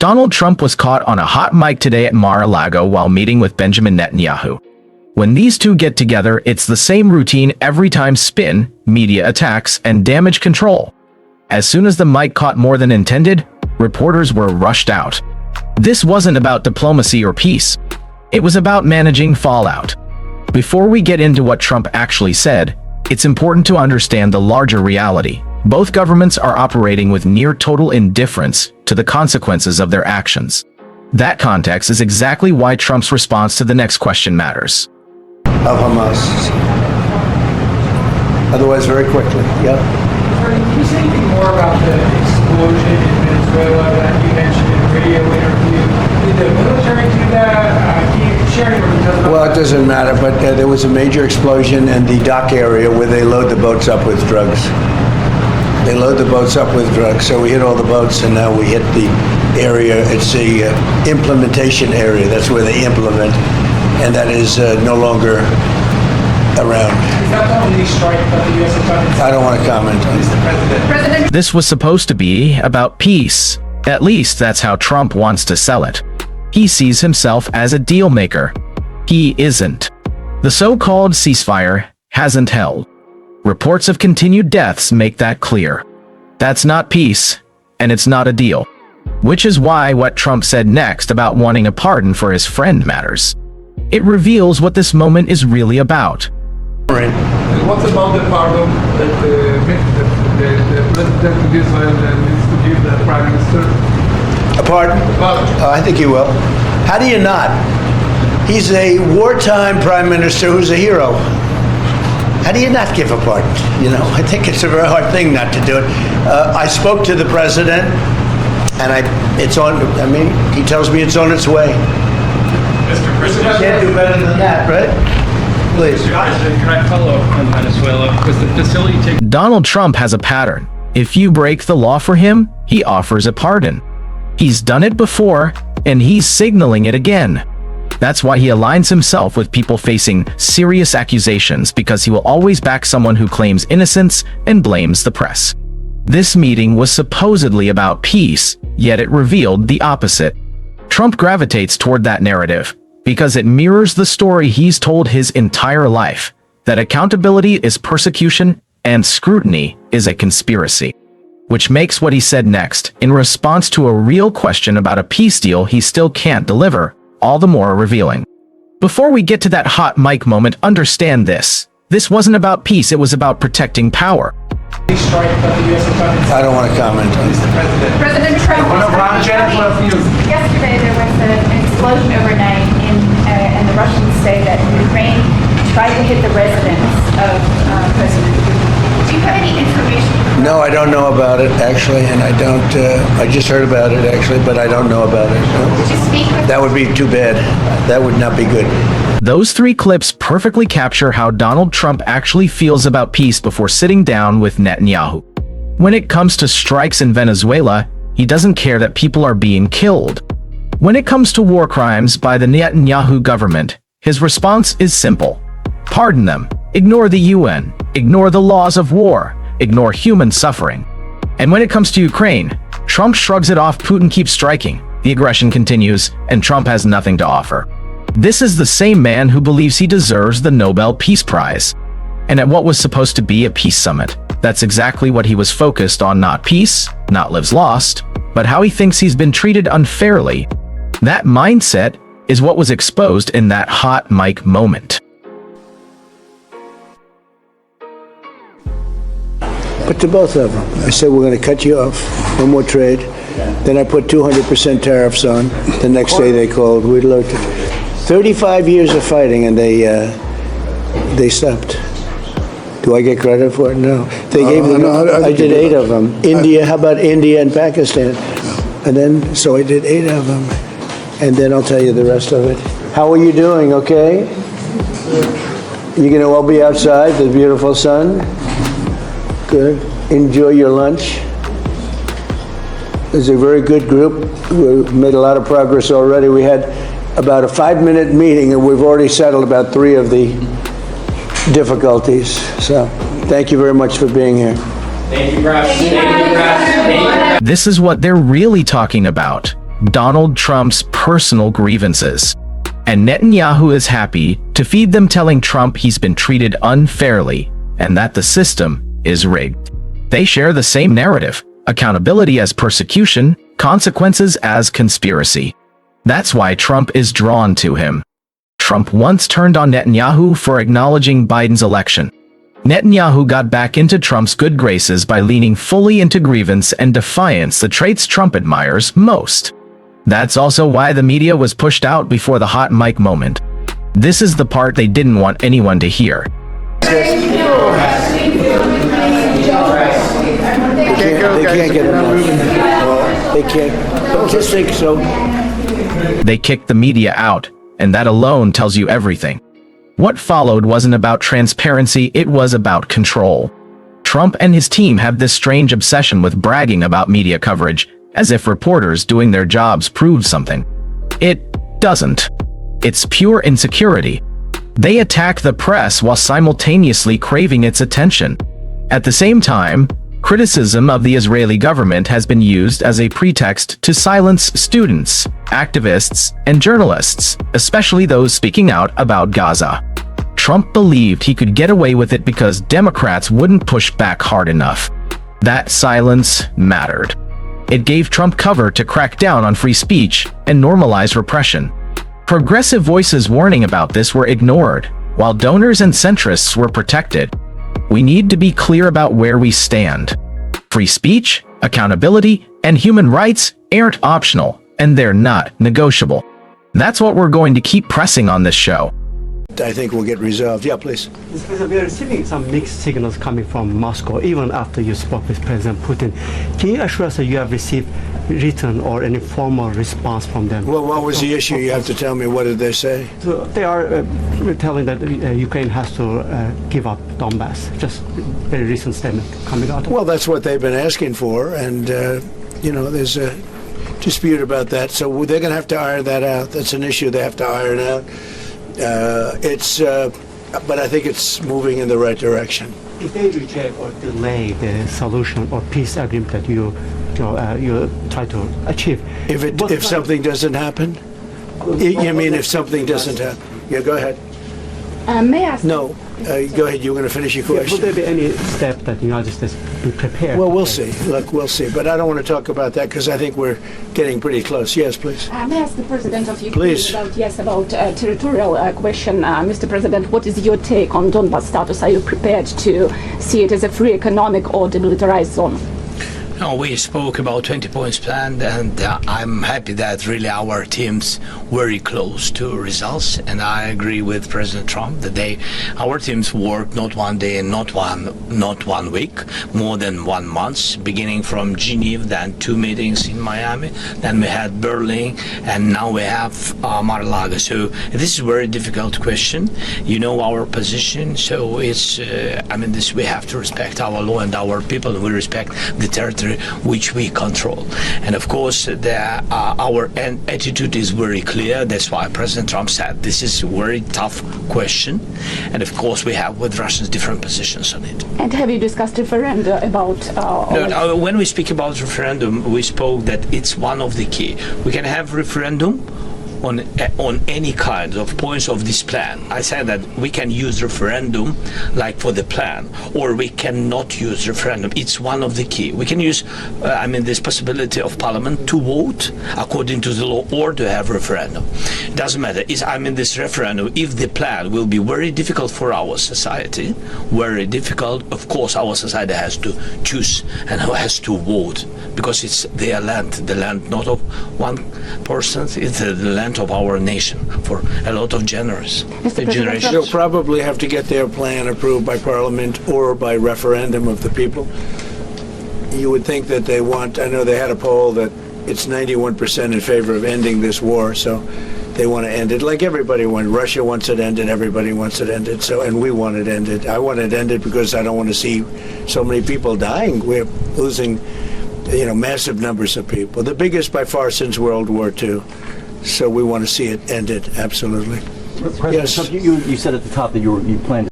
Donald Trump was caught on a hot mic today at Mar-a-Lago while meeting with Benjamin Netanyahu. When these two get together, it's the same routine every time: spin, media attacks, and damage control. As soon as the mic caught more than intended, reporters were rushed out. This wasn't about diplomacy or peace. It was about managing fallout. Before we get into what Trump actually said, it's important to understand the larger reality. Both governments are operating with near total indifference to the consequences of their actions. That context is exactly why Trump's response to the next question matters. Of Hamas. Otherwise, very quickly. Yep. Can you say anything more about the explosion in Venezuela that you mentioned in a radio interview? Did the military do that? Can you share any more details about Well, it doesn't matter, but there was a major explosion in the dock area where they load the boats up with drugs. They load the boats up with drugs. So we hit all the boats, and now we hit the area. It's the implementation area. That's where they implement, and that is no longer around. Is that the only strike that the U.S. has done? I don't want to comment on it. This was supposed to be about peace. At least that's how Trump wants to sell it. He sees himself as a deal maker. He isn't. The so-called ceasefire hasn't held. Reports of continued deaths make that clear. That's not peace, and it's not a deal. Which is why what Trump said next about wanting a pardon for his friend matters. It reveals what this moment is really about. What about the pardon that the president of Israel needs to give the prime minister? A pardon? I think he will. How do you not? He's a wartime prime minister who's a hero. How do you not give a pardon? You know, I think it's a very hard thing not to do it. I spoke to the president, and it's on. I mean, he tells me it's on its way. Mr. President, Can't do better than that, right? Please. Mr. President, can I follow up on Venezuela? Because the facility takes... Donald Trump has a pattern. If you break the law for him, he offers a pardon. He's done it before, and he's signaling it again. That's why he aligns himself with people facing serious accusations, because he will always back someone who claims innocence and blames the press. This meeting was supposedly about peace, yet it revealed the opposite. Trump gravitates toward that narrative because it mirrors the story he's told his entire life, that accountability is persecution and scrutiny is a conspiracy. Which makes what he said next, in response to a real question about a peace deal he still can't deliver, all the more revealing. Before we get to that hot mic moment, understand this. This wasn't about peace, it was about protecting power. I don't want to comment on it. President Trump, yesterday there was an explosion overnight and the Russians say that Ukraine tried to hit the residence of President Putin. Do you have any information? No, I don't know about it, actually, and I don't, I just heard about it, actually, but I don't know about it. Did you speak with... That would be too bad. That would not be good. Those three clips perfectly capture how Donald Trump actually feels about peace before sitting down with Netanyahu. When it comes to strikes in Venezuela, he doesn't care that people are being killed. When it comes to war crimes by the Netanyahu government, his response is simple. Pardon them. Ignore the UN. Ignore the laws of war. Ignore human suffering. And when it comes to Ukraine, Trump shrugs it off. Putin keeps striking. The aggression continues, and Trump has nothing to offer. This is the same man who believes he deserves the Nobel Peace Prize. And at what was supposed to be a peace summit, that's exactly what he was focused on: not peace, not lives lost, but how he thinks he's been treated unfairly. That mindset is what was exposed in that hot mic moment. But to both of them, I said, we're going to cut you off. No more trade. Then I put 200% tariffs on. The next day they called. We looked at 35 years of fighting, and they stopped. Do I get credit for it? No. They gave me. I did 8 of them. India. How about India and Pakistan? And then, so I did 8 of them, and then I'll tell you the rest of it. How are you doing? Okay. You're going to all be outside, the beautiful sun. Good. Enjoy your lunch. It's a very good group. We made a lot of progress already. We had about a 5-minute meeting, and we've already settled about 3 of the difficulties. So, thank you very much for being here. Thank you, Press. Thank you, Press. This is what they're really talking about. Donald Trump's personal grievances. And Netanyahu is happy to feed them, telling Trump he's been treated unfairly and that the system is rigged. They share the same narrative: accountability as persecution, consequences as conspiracy. That's why Trump is drawn to him. Trump once turned on Netanyahu for acknowledging Biden's election. Netanyahu got back into Trump's good graces by leaning fully into grievance and defiance, the traits Trump admires most. That's also why the media was pushed out before the hot mic moment. This is the part they didn't want anyone to hear. They can't get enough. Well, they can't. Don't just think so. They kicked the media out, and that alone tells you everything. What followed wasn't about transparency, it was about control. Trump and his team have this strange obsession with bragging about media coverage, as if reporters doing their jobs proved something. It doesn't. It's pure insecurity. They attack the press while simultaneously craving its attention. At the same time, criticism of the Israeli government has been used as a pretext to silence students, activists, and journalists, especially those speaking out about Gaza. Trump believed he could get away with it because Democrats wouldn't push back hard enough. That silence mattered. It gave Trump cover to crack down on free speech and normalize repression. Progressive voices warning about this were ignored, while donors and centrists were protected. We need to be clear about where we stand. Free speech, accountability, and human rights aren't optional, and they're not negotiable. That's what we're going to keep pressing on this show. I think will get resolved. Yeah, please. We are receiving some mixed signals coming from Moscow, even after you spoke with President Putin. Can you assure us that you have received written or any formal response from them? Well, what was the issue? You have to tell me. What did they say? So they are telling that Ukraine has to give up Donbass. Just very recent statement coming out. Well, that's what they've been asking for, and there's a dispute about that. So they're going to have to iron that out. That's an issue they have to iron out. But I think it's moving in the right direction. If they reject or delay the solution or peace agreement that you try to achieve, If something doesn't happen, you mean if something doesn't happen? Yeah, go ahead. May I ask? No, go ahead. You were going to finish your would question. there be any step that the United States be prepared? Well, we'll see. Look, we'll see. But I don't want to talk about that because I think we're getting pretty close. Yes, please. May I ask the President of Ukraine Please. about territorial question? Mr. President, what is your take on Donbas status? Are you prepared to see it as a free economic or demilitarized zone? No, we spoke about 20 points plan, and I'm happy that really our team's very close to results. And I agree with President Trump that our teams worked not one day and not one week, more than 1 month, beginning from Geneva, then 2 meetings in Miami, then we had Berlin, and now we have Mar-a-Lago. So this is a very difficult question. You know our position, so it's we have to respect our law and our people, and we respect the territory which we control. And of course our attitude is very clear. That's why President Trump said this is a very tough question, and of course we have with Russians different positions on it. And have you discussed referenda about No, when we speak about referendum, we spoke that it's one of the key. We can have referendum on any kind of points of this plan. I said that we can use referendum like for the plan, or we cannot use referendum. It's one of the key. We can use this possibility of parliament to vote according to the law or to have referendum. It doesn't matter. This referendum, if the plan will be very difficult for our society, very difficult, of course our society has to choose and has to vote, because it's their land, the land not of one person, it's the land of our nation for a lot of generations. They'll probably have to get their plan approved by Parliament or by referendum of the people. You would think that they want, I know they had a poll that it's 91% in favor of ending this war, so they want to end it. Like everybody wants. Russia wants it ended, everybody wants it ended, and we want it ended. I want it ended because I don't want to see so many people dying. We're losing massive numbers of people, the biggest by far since World War II. So we want to see it ended, absolutely. President Trump, you said at the top that you plan to